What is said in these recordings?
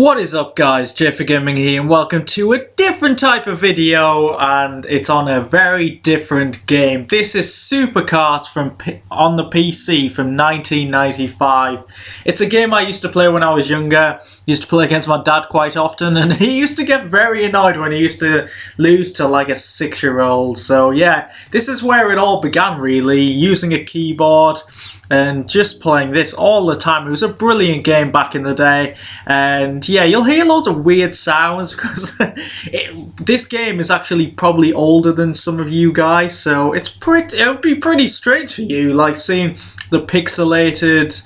What is up guys, JayFerGaming here and welcome to a different type of video, and it's on a very different game. This is Super Karts on the PC from 1995. It's a game I used to play when I was younger. Used to play against my dad quite often, and he used to get very annoyed when he used to lose to like a 6-year-old. So yeah, this is where it all began really, using a keyboard and just playing this all the time. It was a brilliant game back in the day, and yeah, you'll hear loads of weird sounds because this game is actually probably older than some of you guys, so it would be pretty strange for you, like seeing the pixelated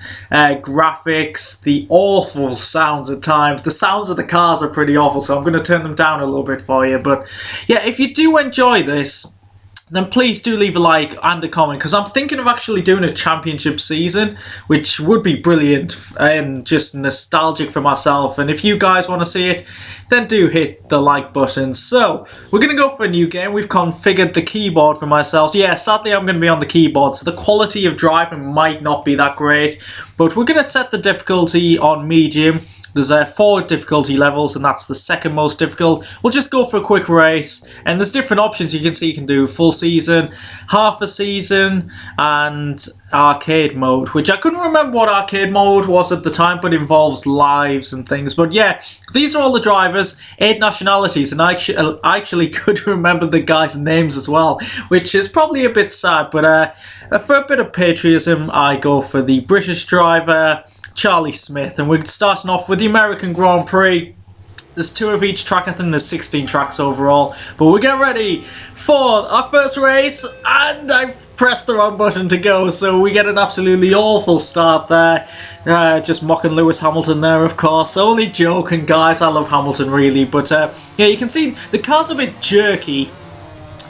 graphics, the awful sounds at times. The sounds of the cars are pretty awful, so I'm going to turn them down a little bit for you. But yeah, if you do enjoy this, then please do leave a like and a comment, because I'm thinking of actually doing a championship season, which would be brilliant and just nostalgic for myself. And if you guys want to see it, then do hit the like button. So we're going to go for a new game. We've configured the keyboard for myself. Yeah, sadly I'm going to be on the keyboard, so the quality of driving might not be that great, but we're going to set the difficulty on medium. There's 4 difficulty levels, and that's the second most difficult. We'll just go for a quick race, and there's different options you can see. You can do full season, half a season, and arcade mode, which I couldn't remember what arcade mode was at the time, but involves lives and things. But yeah, these are all the drivers, 8 nationalities, and I actually could remember the guys' names as well, which is probably a bit sad, but for a bit of patriotism, I go for the British driver, Charlie Smith, and we're starting off with the American Grand Prix. There's 2 of each track. I think there's 16 tracks overall, but we're getting ready for our first race, and I've pressed the wrong button to go, so we get an absolutely awful start there. Just mocking Lewis Hamilton there, of course. Only joking, guys. I love Hamilton really, but yeah, you can see the car's a bit jerky.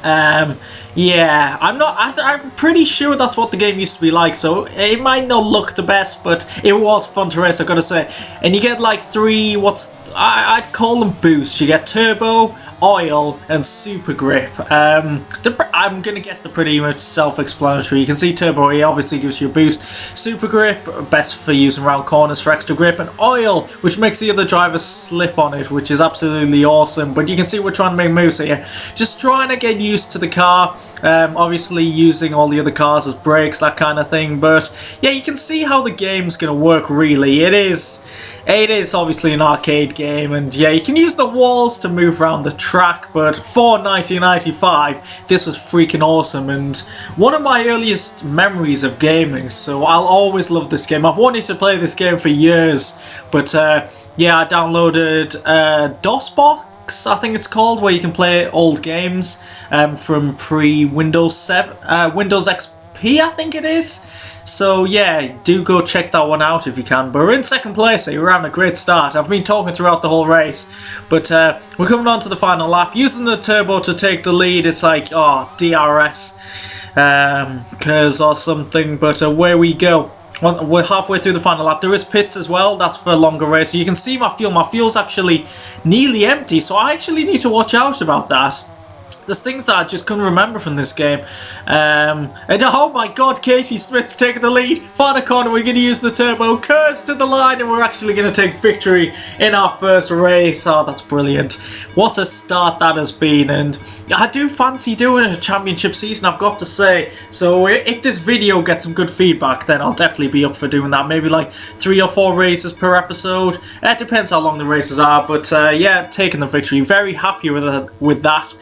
Yeah, I'm pretty sure that's what the game used to be like, so it might not look the best, but it was fun to race, I've got to say. And you get like 3, I'd call them boosts. You get turbo, oil, and super grip. I'm gonna guess they're pretty much self-explanatory. You can see turbo, it obviously gives you a boost. Super grip, best for using round corners for extra grip, and oil, which makes the other drivers slip on it, which is absolutely awesome. But you can see we're trying to make moves here, just trying to get used to the car. Obviously using all the other cars as brakes, that kind of thing. But yeah, you can see how the game's gonna work really. It is obviously an arcade game, and yeah, you can use the walls to move around the track, but for 1995 this was freaking awesome and one of my earliest memories of gaming, so I'll always love this game. I've wanted to play this game for years, but yeah, I downloaded DosBox, I think it's called, where you can play old games from pre-Windows 7, Windows XP I think it is. So yeah, do go check that one out if you can. But we're in second place, so we're having a great start. I've been talking throughout the whole race, but we're coming on to the final lap. Using the turbo to take the lead, it's like, oh, DRS curse or something, but away we go. We're halfway through the final lap. There is pits as well, that's for a longer race. So you can see my fuel. My fuel's actually nearly empty, so I actually need to watch out about that. There's things that I just couldn't remember from this game. And oh my god, Katie Smith's taking the lead. Final corner, we're going to use the turbo. Curse to the line, and we're actually going to take victory in our first race. Oh, that's brilliant. What a start that has been. And I do fancy doing a championship season, I've got to say. So if this video gets some good feedback, then I'll definitely be up for doing that. Maybe like 3 or 4 races per episode. It depends how long the races are. But yeah, taking the victory. Very happy with that.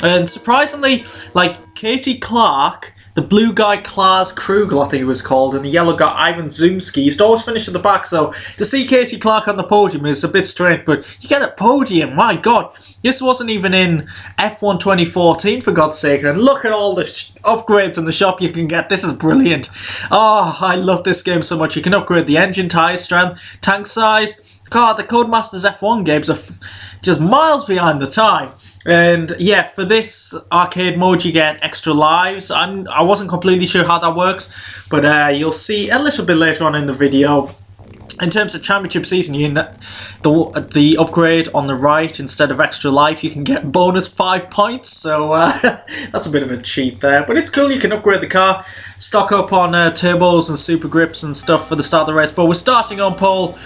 And surprisingly, like Katie Clark, the blue guy Klaas Krugel, I think it was called, and the yellow guy Ivan Zumski used to always finish at the back, so to see Katie Clark on the podium is a bit strange, but you get a podium, my god. This wasn't even in F1 2014, for God's sake, and look at all the upgrades in the shop you can get. This is brilliant. Oh, I love this game so much. You can upgrade the engine, tyre strength, tank size. God, the Codemasters F1 games are just miles behind the time. And yeah, for this arcade mode you get extra lives. I wasn't completely sure how that works, but you'll see a little bit later on in the video. In terms of championship season, the upgrade on the right, instead of extra life, you can get bonus 5 points. So that's a bit of a cheat there, but it's cool. You can upgrade the car, stock up on turbos and super grips and stuff for the start of the race. But we're starting on pole.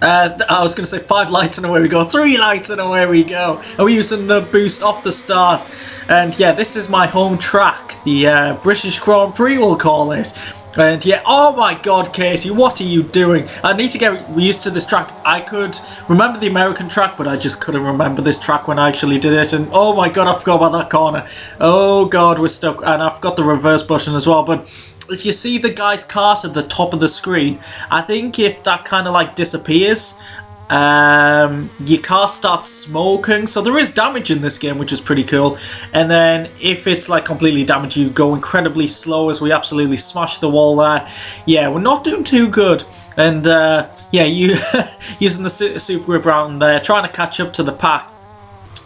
I was going to say 5 lights and away we go, 3 lights and away we go. And we're using the boost off the start. And yeah, this is my home track, the British Grand Prix we'll call it. And yeah, oh my god, Katie, what are you doing? I need to get used to this track. I could remember the American track, but I just couldn't remember this track when I actually did it. And oh my god, I forgot about that corner. Oh god, we're stuck. And I forgot the reverse button as well. But if you see the guy's cart at the top of the screen, I think if that kind of like disappears, your car starts smoking, so there is damage in this game, which is pretty cool. And then if it's like completely damaged, you go incredibly slow as we absolutely smash the wall there. Yeah, we're not doing too good. And yeah, you using the super grip round there, trying to catch up to the pack.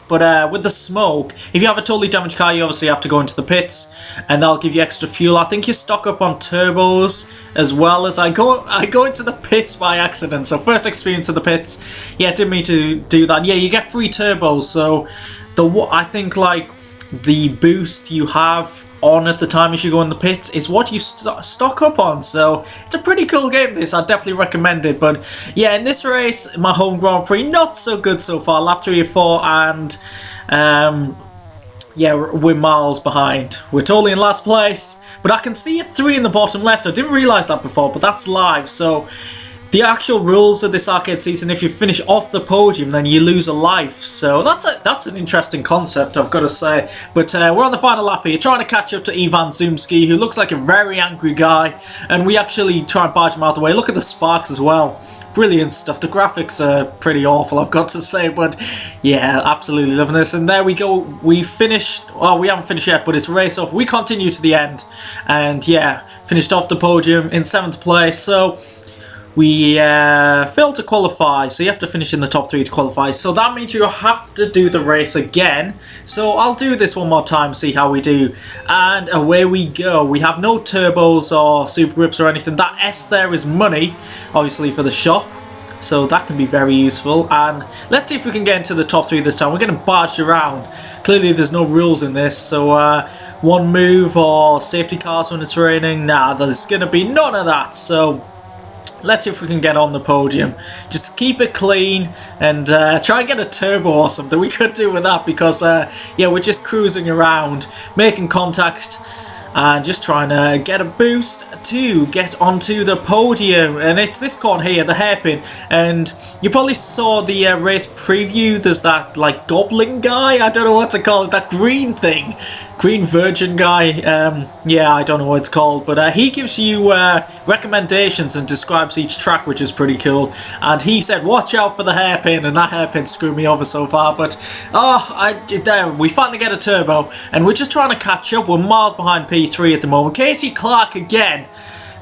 But with the smoke, if you have a totally damaged car, you obviously have to go into the pits, and that'll give you extra fuel. I think you stock up on turbos as well. As I go into the pits by accident. So first experience of the pits. Yeah, didn't mean to do that. Yeah, you get free turbos. So I think like the boost you have on at the time as you go in the pits is what you stock up on. So it's a pretty cool game, this. I'd definitely recommend it. But yeah, in this race, my home Grand Prix, not so good so far. Lap 3 or 4, and yeah, we're miles behind. We're totally in last place, but I can see a 3 in the bottom left. I didn't realise that before, but that's live. So the actual rules of this arcade season, if you finish off the podium, then you lose a life. So that's an interesting concept, I've got to say. But we're on the final lap here, trying to catch up to Ivan Zumski, who looks like a very angry guy. And we actually try and barge him out of the way. Look at the sparks as well. Brilliant stuff. The graphics are pretty awful, I've got to say. But yeah, absolutely loving this. And there we go. We finished. Well, we haven't finished yet, but it's race off. We continue to the end. And yeah, finished off the podium in 7th place. So we failed to qualify, so you have to finish in the top 3 to qualify. So that means you have to do the race again. So I'll do this one more time, see how we do. And away we go. We have no turbos or super grips or anything. That S there is money, obviously, for the shop. So that can be very useful. And let's see if we can get into the top 3 this time. We're getting barged around. Clearly there's no rules in this. So one move or safety cars when it's raining. Nah, there's going to be none of that. So let's see if we can get on the podium. Just keep it clean and try and get a turbo or something. We could do with that because, yeah, we're just cruising around, making contact, and just trying to get a boost to get onto the podium. And it's this corner here, the hairpin. And you probably saw the race preview. There's that, like, goblin guy. I don't know what to call it. That green thing. Green Virgin guy, yeah, I don't know what it's called, but he gives you recommendations and describes each track, which is pretty cool. And he said, watch out for the hairpin, and that hairpin screwed me over so far. But we finally get a turbo, and we're just trying to catch up. We're miles behind P3 at the moment. Katie Clark again,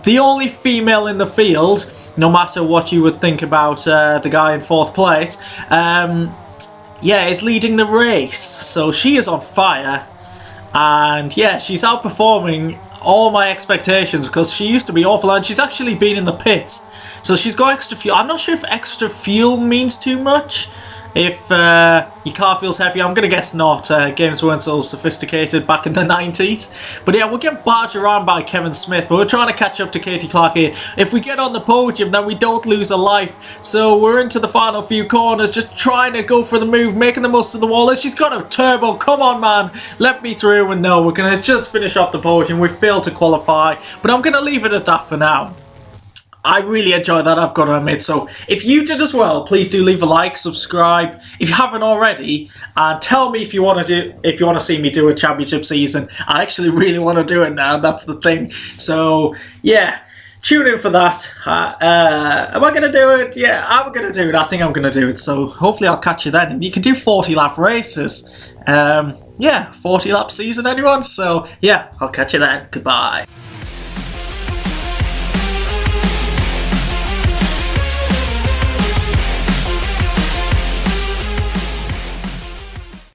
the only female in the field, no matter what you would think about the guy in 4th place. Yeah, is leading the race, so she is on fire. And yeah, she's outperforming all my expectations because she used to be awful, and she's actually been in the pits. So she's got extra fuel. I'm not sure if extra fuel means too much. If your car feels heavy, I'm going to guess not. Games weren't so sophisticated back in the 90s. But yeah, we're getting barged around by Kevin Smith, but we're trying to catch up to Katie Clark here. If we get on the podium, then we don't lose a life. So we're into the final few corners, just trying to go for the move, making the most of the wall. And she's got a turbo. Come on, man. Let me through. And no, we're going to just finish off the podium. We failed to qualify. But I'm going to leave it at that for now. I really enjoyed that, I've got to admit. So if you did as well, please do leave a like, subscribe if you haven't already, and tell me if you want to see me do a championship season. I actually really want to do it now. That's the thing. So yeah, tune in for that. Am I going to do it? Yeah, I'm going to do it. I think I'm going to do it. So hopefully I'll catch you then. And you can do 40 lap races. Yeah, 40 lap season, anyone? So yeah, I'll catch you then. Goodbye.